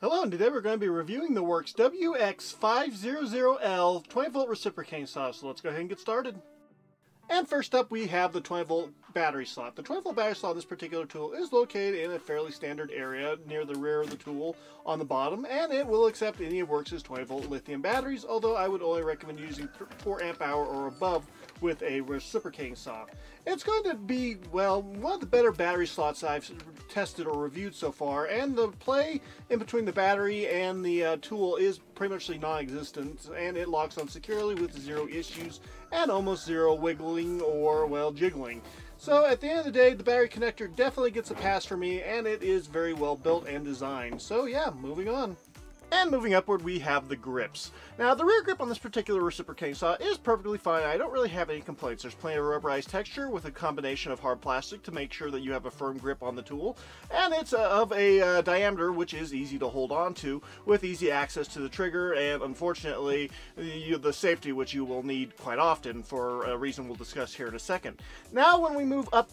Hello, and today we're going to be reviewing the WORX WX500L 20-volt reciprocating saw. So let's go ahead and get started. And first up, we have the 20-volt battery slot. The 20-volt battery slot of this particular tool is located in a fairly standard area near the rear of the tool on the bottom, and it will accept any of WORX's 20-volt lithium batteries, although I would only recommend using 4 amp hour or above with a reciprocating saw. It's going to be, well, one of the better battery slots I've tested or reviewed so far, and the play in between the battery and the tool is pretty much non-existent, and it locks on securely with 0 issues and almost 0 wiggling or, well, jiggling. So at the end of the day, the battery connector definitely gets a pass for me, and it is very well built and designed. So yeah, moving on. And moving upward, we have the grips. Now, the rear grip on this particular reciprocating saw is perfectly fine. I don't really have any complaints. There's plenty of rubberized texture with a combination of hard plastic to make sure that you have a firm grip on the tool. And it's of a diameter which is easy to hold on to with easy access to the trigger and, unfortunately, the safety which you will need quite often for a reason we'll discuss here in a second. Now, when we move up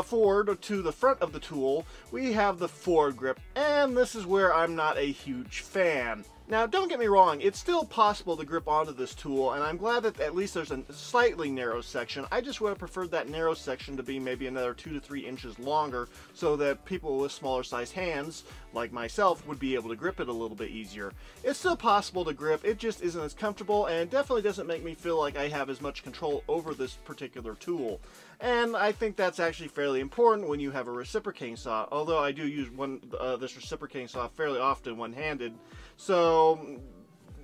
forward to the front of the tool, we have the forward grip. And this is where I'm not a huge fan. Now, don't get me wrong, it's still possible to grip onto this tool, and I'm glad that at least there's a slightly narrow section. I just would have preferred that narrow section to be maybe another 2 to 3 inches longer so that people with smaller sized hands, like myself, would be able to grip it a little bit easier. It's still possible to grip, it just isn't as comfortable, and definitely doesn't make me feel like I have as much control over this particular tool. And I think that's actually fairly important when you have a reciprocating saw, although I do use this reciprocating saw fairly often one-handed, so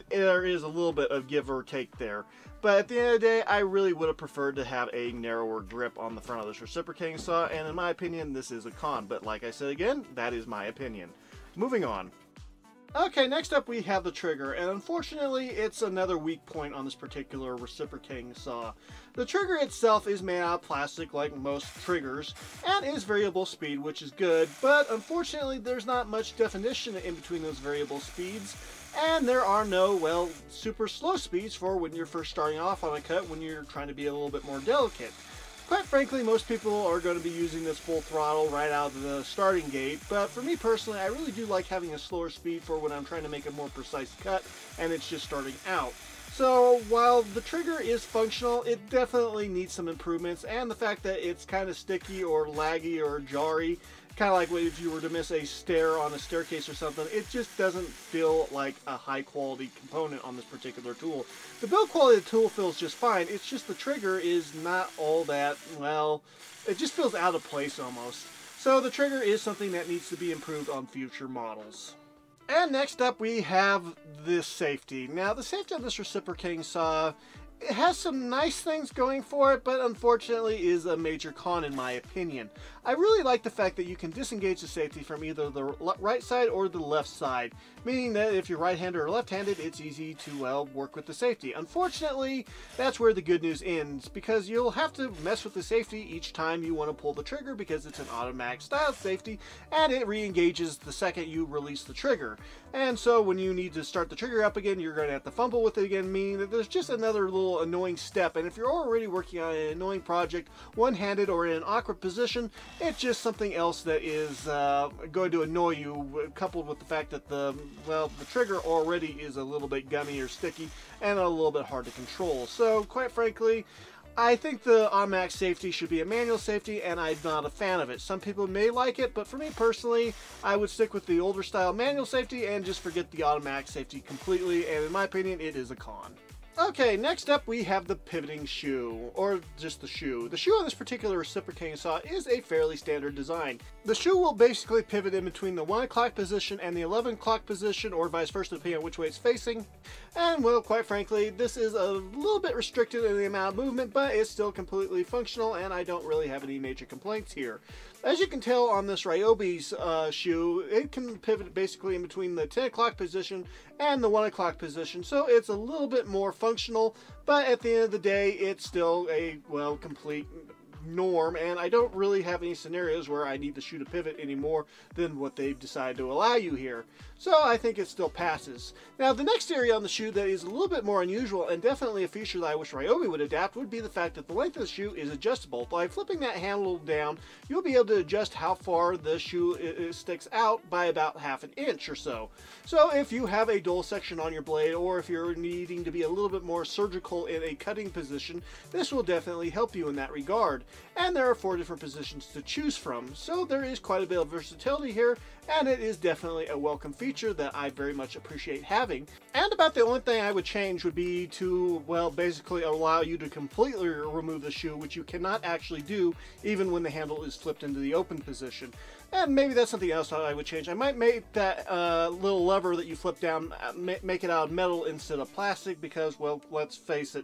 there is a little bit of give or take there. But at the end of the day, I really would have preferred to have a narrower grip on the front of this reciprocating saw, and in my opinion, this is a con. But like I said again, that is my opinion. Moving on. Okay, next up we have the trigger, and unfortunately it's another weak point on this particular reciprocating saw. The trigger itself is made out of plastic like most triggers, and is variable speed, which is good, but unfortunately there's not much definition in between those variable speeds, and there are no, well, super slow speeds for when you're first starting off on a cut when you're trying to be a little bit more delicate. Quite frankly, most people are going to be using this full throttle right out of the starting gate, but for me personally, I really do like having a slower speed for when I'm trying to make a more precise cut and it's just starting out. So while the trigger is functional, it definitely needs some improvements, and the fact that it's kind of sticky or laggy or jarry, kind of like if you were to miss a stair on a staircase or something, it just doesn't feel like a high quality component on this particular tool. The build quality of the tool feels just fine, it's just the trigger is not all that, well, it just feels out of place almost. So the trigger is something that needs to be improved on future models. And next up we have this safety. Now, the safety of this reciprocating saw, it has some nice things going for it, but unfortunately is a major con in my opinion. I really like the fact that you can disengage the safety from either the right side or the left side, meaning that if you're right-handed or left-handed, it's easy to, well, work with the safety. Unfortunately, that's where the good news ends, because you'll have to mess with the safety each time you want to pull the trigger because it's an automatic style safety, and it re-engages the second you release the trigger. And so when you need to start the trigger up again, you're going to have to fumble with it again, meaning that there's just another little annoying step. And if you're already working on an annoying project one-handed or in an awkward position, it's just something else that is going to annoy you, coupled with the fact that the trigger already is a little bit gummy or sticky and a little bit hard to control. So quite frankly, I think the automatic safety should be a manual safety, and I'm not a fan of it. Some people may like it, but for me personally, I would stick with the older style manual safety and just forget the automatic safety completely, and in my opinion, it is a con. Okay, next up we have the pivoting shoe, or just the shoe. The shoe on this particular reciprocating saw is a fairly standard design. The shoe will basically pivot in between the 1 o'clock position and the 11 o'clock position, or vice versa depending on which way it's facing. And well, quite frankly, this is a little bit restricted in the amount of movement, but it's still completely functional, and I don't really have any major complaints here. As you can tell on this Ryobi's shoe, it can pivot basically in between the 10 o'clock position and the 1 o'clock position, so it's a little bit more functional, but at the end of the day, it's still a, well, complete norm, and I don't really have any scenarios where I need to shoot a pivot any more than what they've decided to allow you here. So I think it still passes. Now the next area on the shoe that is a little bit more unusual and definitely a feature that I wish Ryobi would adapt would be the fact that the length of the shoe is adjustable. By flipping that handle down, you'll be able to adjust how far the shoe sticks out by about half an inch or so. So if you have a dull section on your blade, or if you're needing to be a little bit more surgical in a cutting position, this will definitely help you in that regard. And there are 4 different positions to choose from, so there is quite a bit of versatility here, and it is definitely a welcome feature that I very much appreciate having. And about the only thing I would change would be to, well, basically allow you to completely remove the shoe, which you cannot actually do even when the handle is flipped into the open position. And maybe that's something else I would change. I might make that little lever that you flip down, make it out of metal instead of plastic, because, well, let's face it,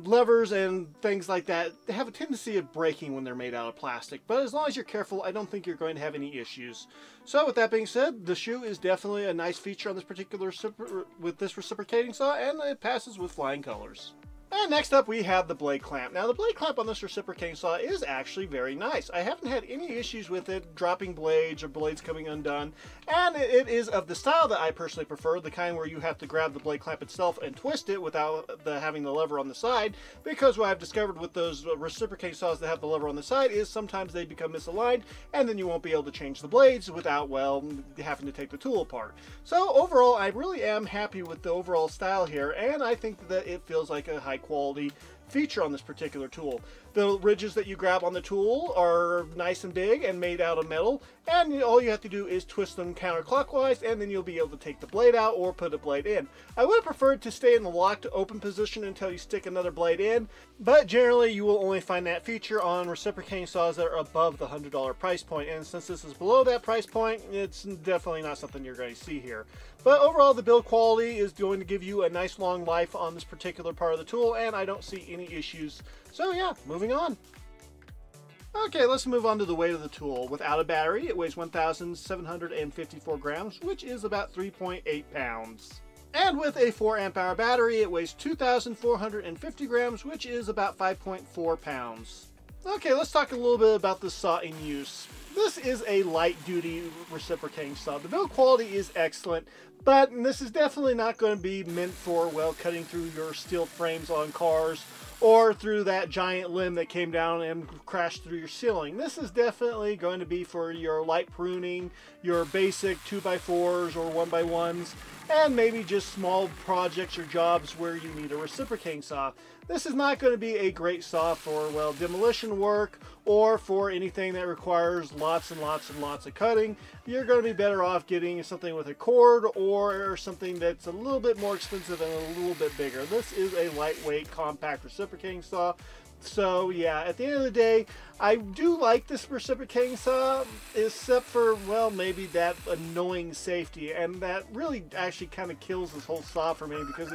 levers and things like that have a tendency of breaking when they're made out of plastic. But as long as you're careful, I don't think you're going to have any issues. So with that being said, the shoe is definitely a nice feature on this particular with this reciprocating saw, and it passes with flying colors. And next up we have the blade clamp. Now the blade clamp on this reciprocating saw is actually very nice. I haven't had any issues with it dropping blades or blades coming undone, and it is of the style that I personally prefer, the kind where you have to grab the blade clamp itself and twist it without having the lever on the side, because what I've discovered with those reciprocating saws that have the lever on the side is sometimes they become misaligned, and then you won't be able to change the blades without, well, having to take the tool apart. So overall, I really am happy with the overall style here, and I think that it feels like a high quality feature on this particular tool. The ridges that you grab on the tool are nice and big and made out of metal, and all you have to do is twist them counterclockwise, and then you'll be able to take the blade out or put a blade in. I would have preferred to stay in the locked open position until you stick another blade in, but generally you will only find that feature on reciprocating saws that are above the $100 price point, and since this is below that price point, it's definitely not something you're going to see here. But overall, the build quality is going to give you a nice long life on this particular part of the tool, and I don't see any issues. So yeah, moving on. Okay, let's move on to the weight of the tool. Without a battery, it weighs 1,754 grams, which is about 3.8 pounds. And with a 4 amp hour battery, it weighs 2,450 grams, which is about 5.4 pounds. Okay, let's talk a little bit about the saw in use. This is a light-duty reciprocating saw. The build quality is excellent, but this is definitely not going to be meant for, well, cutting through your steel frames on cars or through that giant limb that came down and crashed through your ceiling. This is definitely going to be for your light pruning, your basic 2x4s or 1x1s, and maybe just small projects or jobs where you need a reciprocating saw. This is not going to be a great saw for, well, demolition work or for anything that requires lots and lots and lots of cutting. You're going to be better off getting something with a cord or something that's a little bit more expensive and a little bit bigger. This is a lightweight, compact reciprocating saw. So yeah, at the end of the day, I do like this reciprocating saw, except for, well, maybe that annoying safety, and that really actually kind of kills this whole saw for me, because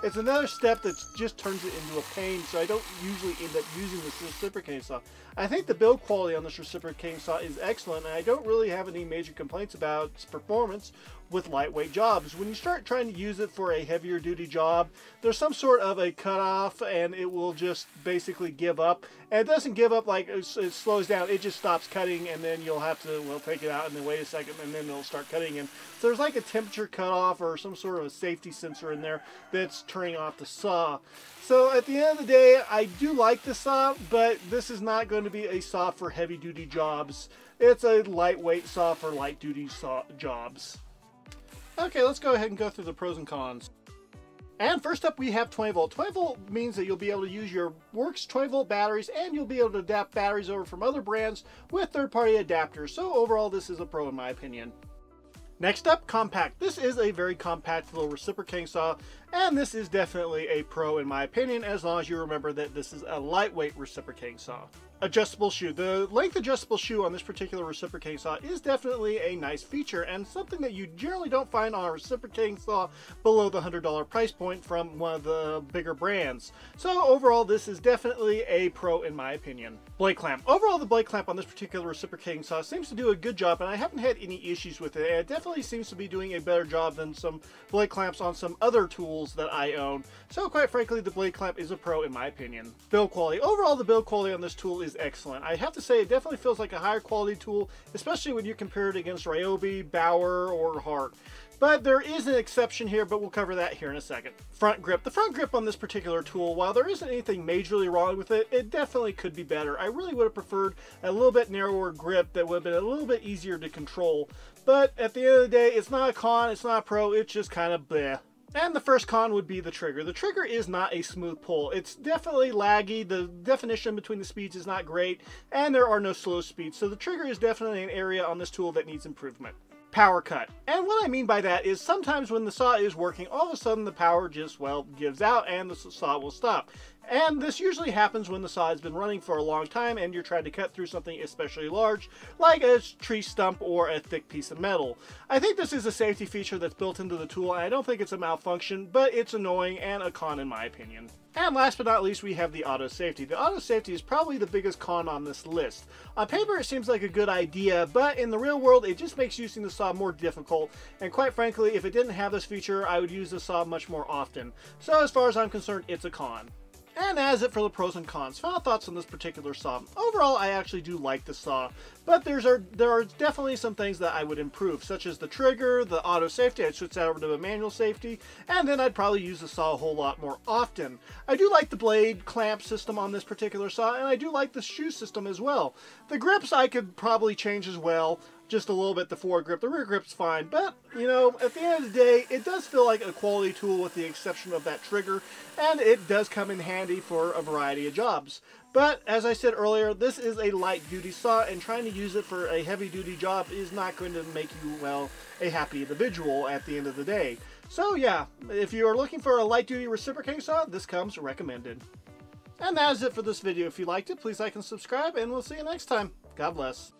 it's another step that just turns it into a pain, so I don't usually end up using this reciprocating saw. I think the build quality on this reciprocating saw is excellent, and I don't really have any major complaints about its performance with lightweight jobs. When you start trying to use it for a heavier duty job, there's some sort of a cutoff, and it will just basically give up. And it doesn't give up like it slows down, it just stops cutting, and then you'll have to, well, take it out and then wait a second, and then it'll start cutting again. So there's like a temperature cutoff or some sort of a safety sensor in there that's turning off the saw. So at the end of the day, I do like the saw, but this is not going to be a saw for heavy duty jobs. It's a lightweight saw for light duty jobs. Okay, let's go ahead and go through the pros and cons. And first up, we have 20 volt. 20 volt means that you'll be able to use your WORX 20 volt batteries, and you'll be able to adapt batteries over from other brands with third-party adapters. So overall, this is a pro in my opinion. Next up, compact. This is a very compact little reciprocating saw, and this is definitely a pro in my opinion, as long as you remember that this is a lightweight reciprocating saw. Adjustable shoe. The length adjustable shoe on this particular reciprocating saw is definitely a nice feature, and something that you generally don't find on a reciprocating saw below the $100 price point from one of the bigger brands. So overall, this is definitely a pro in my opinion. Blade clamp. Overall, the blade clamp on this particular reciprocating saw seems to do a good job, and I haven't had any issues with it. It definitely seems to be doing a better job than some blade clamps on some other tools that I own. So quite frankly, the blade clamp is a pro in my opinion. Build quality. Overall, the build quality on this tool is is excellent. I have to say it definitely feels like a higher quality tool, especially when you compare it against Ryobi, Bauer, or Hart. But there is an exception here, but we'll cover that here in a second. Front grip. The front grip on this particular tool, while there isn't anything majorly wrong with it, it definitely could be better. I really would have preferred a little bit narrower grip that would have been a little bit easier to control. But at the end of the day, it's not a con, it's not a pro, it's just kind of bleh. And the first con would be the trigger. The trigger is not a smooth pull. It's definitely laggy. The definition between the speeds is not great, and there are no slow speeds. So the trigger is definitely an area on this tool that needs improvement. Power cut. And what I mean by that is sometimes when the saw is working, all of a sudden the power just, well, gives out and the saw will stop. And this usually happens when the saw has been running for a long time and you're trying to cut through something especially large, like a tree stump or a thick piece of metal. I think this is a safety feature that's built into the tool, and I don't think it's a malfunction, but it's annoying and a con in my opinion. And last but not least, we have the auto safety. The auto safety is probably the biggest con on this list. On paper, it seems like a good idea, but in the real world, it just makes using the saw more difficult. And quite frankly, if it didn't have this feature, I would use the saw much more often. So as far as I'm concerned, it's a con. And as it for the pros and cons, final thoughts on this particular saw. Overall, I actually do like the saw, but there are definitely some things that I would improve, such as the trigger, the auto safety. I'd switch that over to a manual safety, and then I'd probably use the saw a whole lot more often. I do like the blade clamp system on this particular saw, and I do like the shoe system as well. The grips I could probably change as well. Just a little bit the foregrip. The rear grip's fine, but, you know, at the end of the day, it does feel like a quality tool with the exception of that trigger, and it does come in handy for a variety of jobs. But, as I said earlier, this is a light-duty saw, and trying to use it for a heavy-duty job is not going to make you, well, a happy individual at the end of the day. So, yeah, if you are looking for a light-duty reciprocating saw, this comes recommended. And that is it for this video. If you liked it, please like and subscribe, and we'll see you next time. God bless.